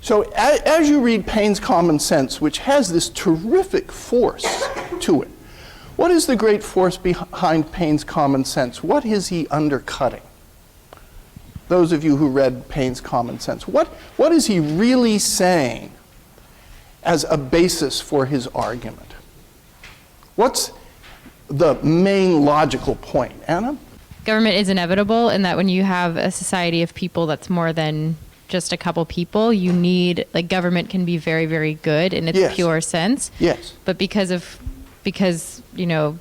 So as you read Paine's Common Sense, which has this terrific force to it, what is the great force behind Paine's Common Sense? What is he undercutting? Those of you who read Paine's Common Sense, what is he really saying as a basis for his argument? What's the main logical point? Anna? Government is inevitable, and that when you have a society of people that's more than just a couple people, you need, like, government can be very, very good in its pure sense. Yes. But because you know,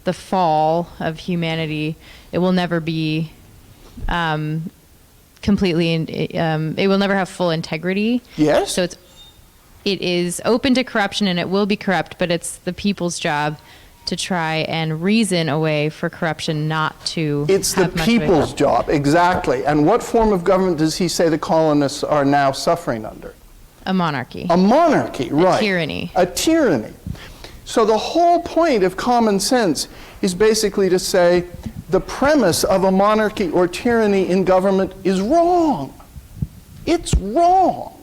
the fall of humanity, it will never be completely, it will never have full integrity. Yes. So it is open to corruption, and it will be corrupt, but it's the people's job to try and reason a way for corruption not to It's the people's job, exactly. And what form of government does he say the colonists are now suffering under? A monarchy. A monarchy, right. A tyranny. A tyranny. So the whole point of common sense is basically to say the premise of a monarchy or tyranny in government is wrong. It's wrong.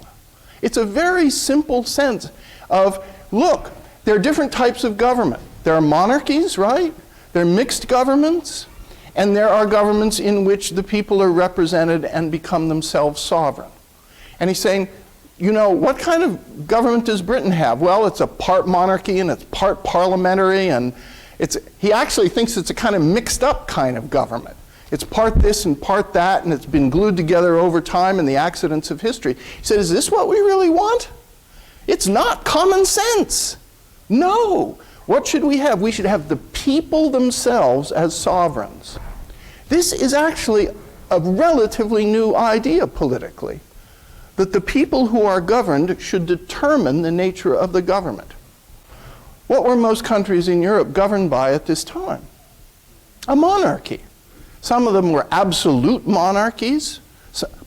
It's a very simple sense of, look, there are different types of government. There are monarchies, right? There are mixed governments, and there are governments in which the people are represented and become themselves sovereign. And he's saying, you know, what kind of government does Britain have? Well, it's a part monarchy and it's part parliamentary, and he actually thinks it's a kind of mixed up kind of government. It's part this and part that, and it's been glued together over time in the accidents of history. He said, is this what we really want? It's not common sense. No. What should we have? We should have the people themselves as sovereigns. This is actually a relatively new idea politically, that the people who are governed should determine the nature of the government. What were most countries in Europe governed by at this time? A monarchy. Some of them were absolute monarchies.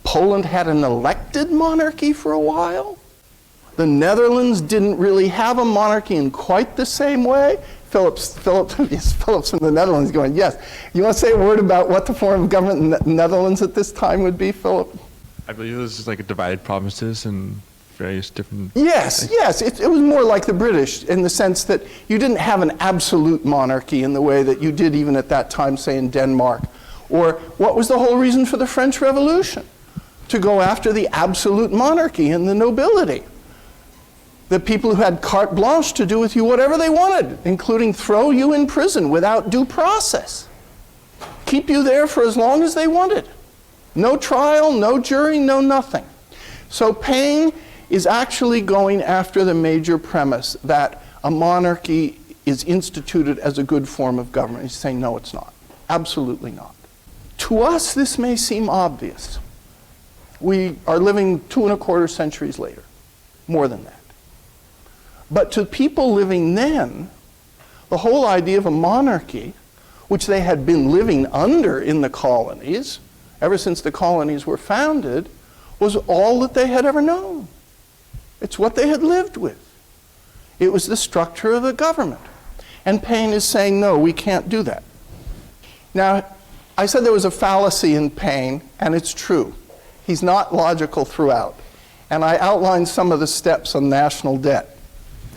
Poland had an elected monarchy for a while. The Netherlands didn't really have a monarchy in quite the same way. Philip's from the Netherlands going, yes. You want to say a word about what the form of government in the Netherlands at this time would be, Philip? I believe it was just like divided provinces and various different Yes, yes. It was more like the British in the sense that you didn't have an absolute monarchy in the way that you did even at that time, say, in Denmark. Or what was the whole reason for the French Revolution? To go after the absolute monarchy and the nobility. The people who had carte blanche to do with you whatever they wanted, including throw you in prison without due process. Keep you there for as long as they wanted. No trial, no jury, no nothing. So Paine is actually going after the major premise that a monarchy is instituted as a good form of government. He's saying, no, it's not. Absolutely not. To us, this may seem obvious. We are living 2¼ centuries later, more than that. But to people living then, the whole idea of a monarchy, which they had been living under in the colonies, ever since the colonies were founded, was all that they had ever known. It's what they had lived with. It was the structure of the government. And Paine is saying, no, we can't do that. Now, I said there was a fallacy in Paine, and it's true. He's not logical throughout. And I outlined some of the steps on national debt.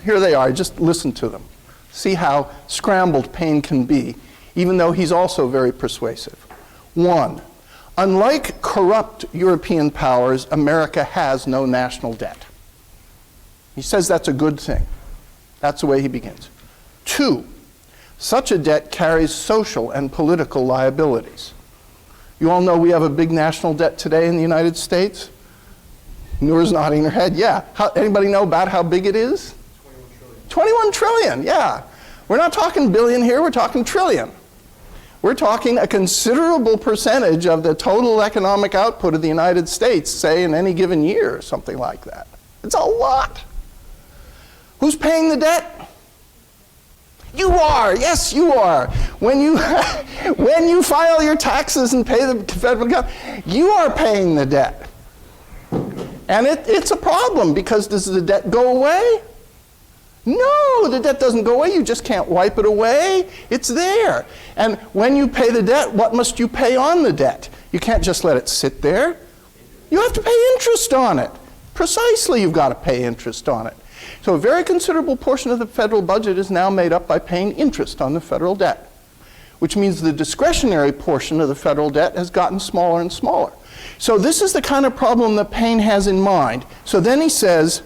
Here they are, just listen to them. See how scrambled Paine can be, even though he's also very persuasive. 1, unlike corrupt European powers, America has no national debt. He says that's a good thing. That's the way he begins. 2, such a debt carries social and political liabilities. You all know we have a big national debt today in the United States? Noor's nodding her head. Yeah. Anybody know about how big it is? 21 trillion, yeah. We're not talking billion here, we're talking trillion. We're talking a considerable percentage of the total economic output of the United States, say in any given year, or something like that. It's a lot. Who's paying the debt? You are, yes you are. When you, when you file your taxes and pay the federal government, you are paying the debt. And it's a problem, because does the debt go away? No, the debt doesn't go away. You just can't wipe it away. It's there. And when you pay the debt, what must you pay on the debt? You can't just let it sit there. You have to pay interest on it. Precisely, you've got to pay interest on it. So a very considerable portion of the federal budget is now made up by paying interest on the federal debt, which means the discretionary portion of the federal debt has gotten smaller and smaller. So this is the kind of problem that Payne has in mind. So then he says,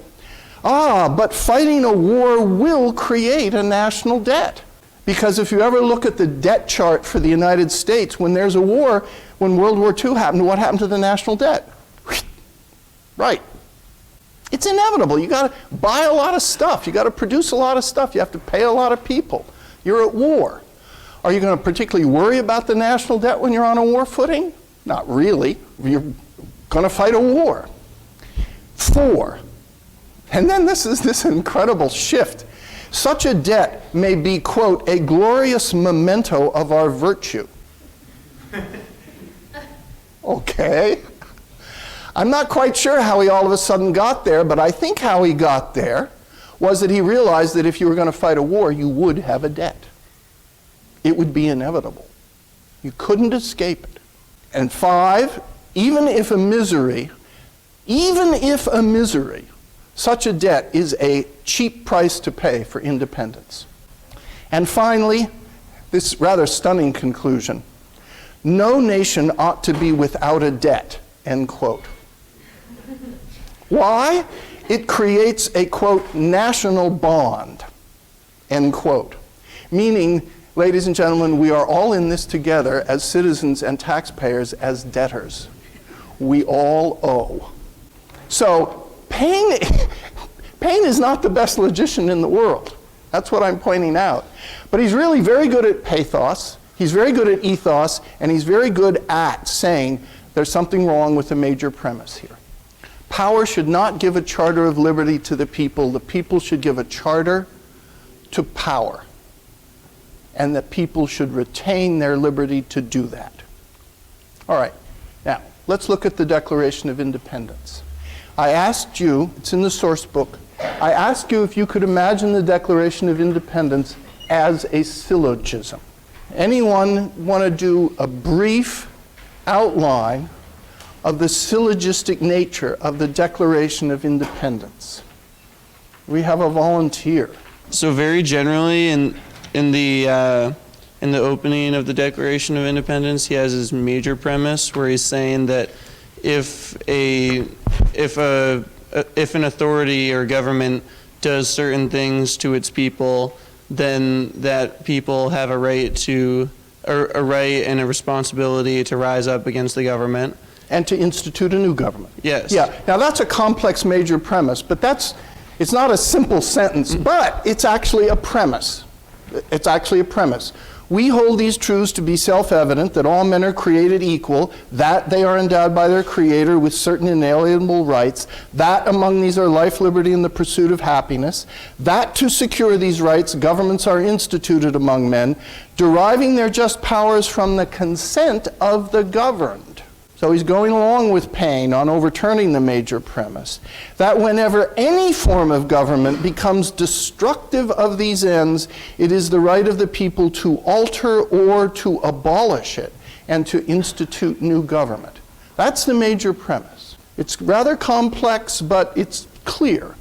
but fighting a war will create a national debt. Because if you ever look at the debt chart for the United States, when there's a war, when World War II happened, what happened to the national debt? Right. It's inevitable. You got to buy a lot of stuff. You got to produce a lot of stuff. You have to pay a lot of people. You're at war. Are you going to particularly worry about the national debt when you're on a war footing? Not really. You're going to fight a war. 4. And then this is this incredible shift. Such a debt may be, quote, a glorious memento of our virtue. Okay. I'm not quite sure how he all of a sudden got there, but I think how he got there was that he realized that if you were going to fight a war, you would have a debt. It would be inevitable. You couldn't escape it. And 5, even if a misery, such a debt is a cheap price to pay for independence. And finally, this rather stunning conclusion, no nation ought to be without a debt, end quote. Why? It creates a, quote, national bond, end quote. Meaning, ladies and gentlemen, we are all in this together as citizens and taxpayers, as debtors. We all owe. So Payne is not the best logician in the world. That's what I'm pointing out. But he's really very good at pathos, he's very good at ethos, and he's very good at saying there's something wrong with the major premise here. Power should not give a charter of liberty to the people should give a charter to power. And that people should retain their liberty to do that. All right, now let's look at the Declaration of Independence. I asked you, it's in the source book, I asked you if you could imagine the Declaration of Independence as a syllogism. Anyone want to do a brief outline of the syllogistic nature of the Declaration of Independence? We have a volunteer. So very generally, in the opening of the Declaration of Independence, he has his major premise where he's saying that if an authority or government does certain things to its people, then that people have a right and a responsibility to rise up against the government. And to institute a new government. Yes. Yeah. Now that's a complex major premise, but it's not a simple sentence, but it's actually a premise. It's actually a premise. We hold these truths to be self-evident, that all men are created equal, that they are endowed by their Creator with certain inalienable rights, that among these are life, liberty, and the pursuit of happiness, that to secure these rights, governments are instituted among men, deriving their just powers from the consent of the governed. So he's going along with Payne on overturning the major premise, that whenever any form of government becomes destructive of these ends, it is the right of the people to alter or to abolish it and to institute new government. That's the major premise. It's rather complex, but it's clear.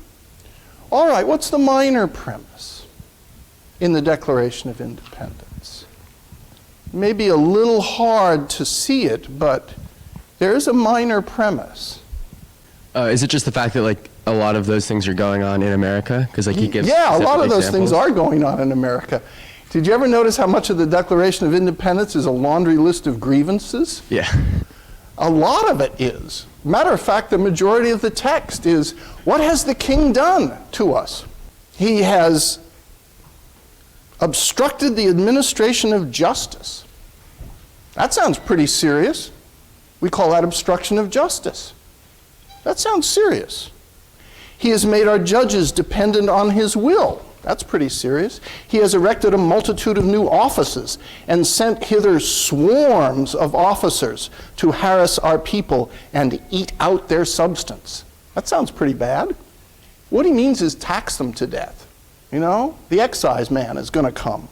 All right, what's the minor premise in the Declaration of Independence? It may be a little hard to see it, but there's a minor premise. Is it just the fact that like a lot of those things are going on in America? Because like he gives a lot of those examples. things are going on in America. Did you ever notice how much of the Declaration of Independence is a laundry list of grievances? Yeah. A lot of it is. Matter of fact, the majority of the text is, what has the king done to us? He has obstructed the administration of justice. That sounds pretty serious. We call that obstruction of justice. That sounds serious. He has made our judges dependent on his will. That's pretty serious. He has erected a multitude of new offices and sent hither swarms of officers to harass our people and eat out their substance. That sounds pretty bad. What he means is tax them to death. You know, the excise man is going to come.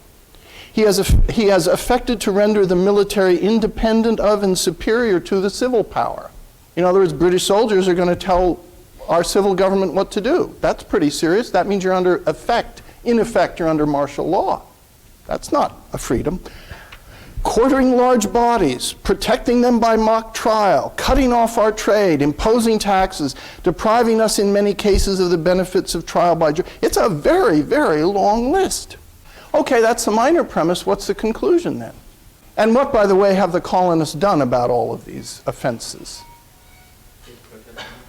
He has affected to render the military independent of and superior to the civil power. In other words, British soldiers are going to tell our civil government what to do. That's pretty serious. That means you're in effect, you're under martial law. That's not a freedom. Quartering large bodies, protecting them by mock trial, cutting off our trade, imposing taxes, depriving us in many cases of the benefits of trial by jury. It's a very, very long list. Okay, that's the minor premise. What's the conclusion then? And what, by the way, have the colonists done about all of these offenses?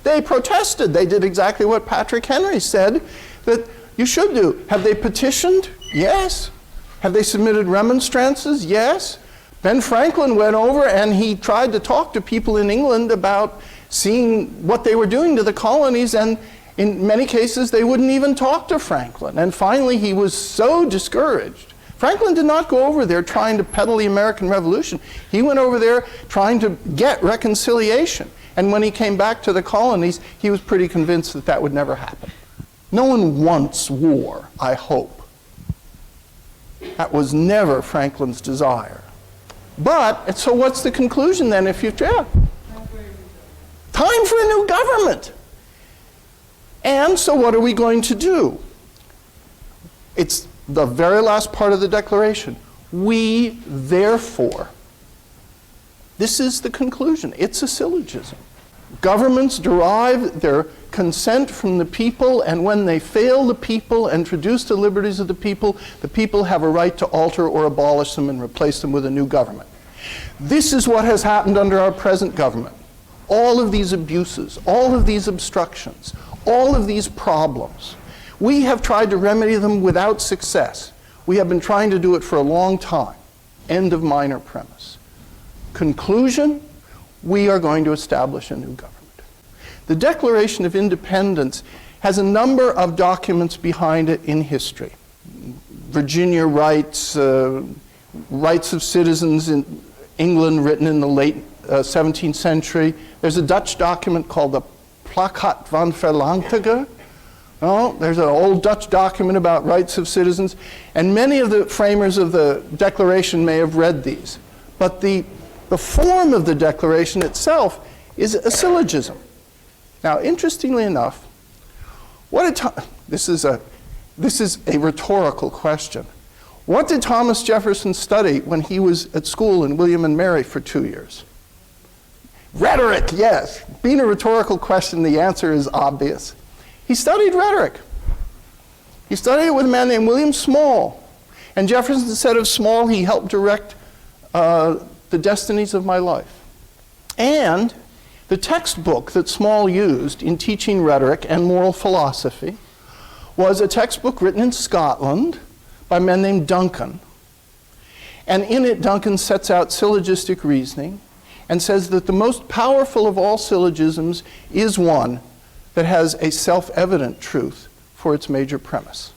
They protested. They did exactly what Patrick Henry said that you should do. Have they petitioned? Yes. Have they submitted remonstrances? Yes. Ben Franklin went over and he tried to talk to people in England about seeing what they were doing to the colonies, and in many cases they wouldn't even talk to Franklin. And finally he was so discouraged. Franklin did not go over there trying to peddle the American Revolution. He went over there trying to get reconciliation. And when he came back to the colonies, he was pretty convinced that that would never happen. No one wants war, I hope. That was never Franklin's desire. But, so what's the conclusion then if you, time for a new government. And so what are we going to do? It's the very last part of the Declaration. We, therefore, this is the conclusion. It's a syllogism. Governments derive their consent from the people, and when they fail the people and introduce the liberties of the people have a right to alter or abolish them and replace them with a new government. This is what has happened under our present government. All of these abuses, all of these obstructions, all of these problems, we have tried to remedy them without success. We have been trying to do it for a long time. End of minor premise. Conclusion, we are going to establish a new government. The Declaration of Independence has a number of documents behind it in history. Virginia rights, rights of citizens in England written in the late 17th century. There's a Dutch document called the Plakkaat van Verlangtige. Oh, there's an old Dutch document about rights of citizens, and many of the framers of the Declaration may have read these. But the form of the Declaration itself is a syllogism. Now, interestingly enough, this is a rhetorical question. What did Thomas Jefferson study when he was at school in William and Mary for 2 years? Rhetoric, yes. Being a rhetorical question, the answer is obvious. He studied rhetoric. He studied it with a man named William Small. And Jefferson said of Small, he helped direct the destinies of my life. And the textbook that Small used in teaching rhetoric and moral philosophy was a textbook written in Scotland by a man named Duncan. And in it, Duncan sets out syllogistic reasoning and says that the most powerful of all syllogisms is one that has a self-evident truth for its major premise.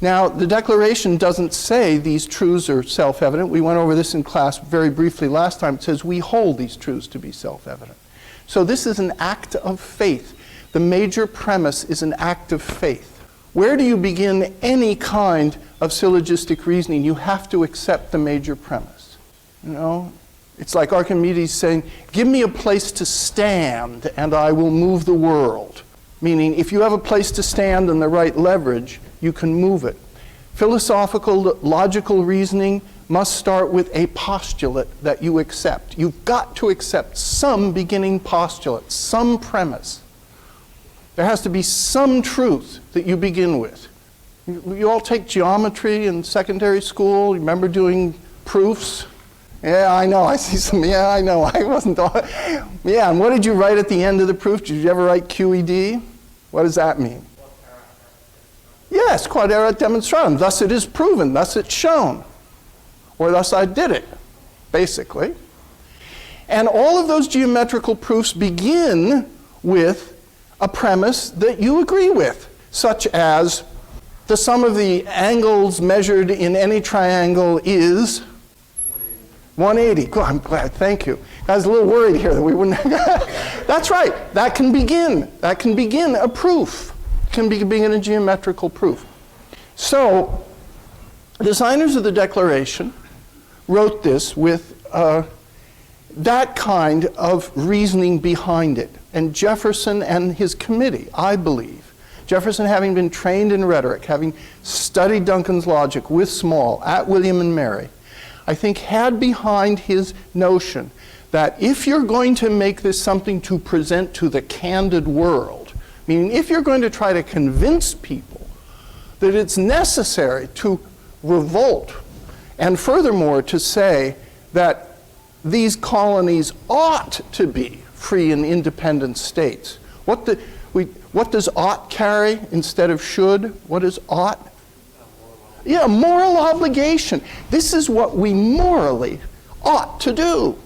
Now, the Declaration doesn't say these truths are self-evident. We went over this in class very briefly last time. It says we hold these truths to be self-evident. So this is an act of faith. The major premise is an act of faith. Where do you begin any kind of syllogistic reasoning? You have to accept the major premise. You know, it's like Archimedes saying, give me a place to stand and I will move the world. Meaning, if you have a place to stand and the right leverage, you can move it. Philosophical, logical reasoning must start with a postulate that you accept. You've got to accept some beginning postulate, some premise. There has to be some truth that you begin with. You all take geometry in secondary school. You remember doing proofs? Yeah, I know. I see some. Yeah, I know. I wasn't. Yeah, and what did you write at the end of the proof? Did you ever write QED? What does that mean? Yes, quod erat demonstratum. Thus it is proven. Thus it's shown. Or thus I did it, basically. And all of those geometrical proofs begin with a premise that you agree with, such as the sum of the angles measured in any triangle is 180. Good, I'm glad, thank you. I was a little worried here that we wouldn't. That's right, that can begin a proof. It can begin a geometrical proof. So, the designers of the Declaration wrote this with that kind of reasoning behind it. And Jefferson and his committee, I believe, Jefferson having been trained in rhetoric, having studied Duncan's logic with Small at William and Mary, I think had behind his notion that if you're going to make this something to present to the candid world, meaning if you're going to try to convince people that it's necessary to revolt, and furthermore to say that these colonies ought to be free and independent states. What does ought carry instead of should? What is ought? Yeah, moral obligation. This is what we morally ought to do.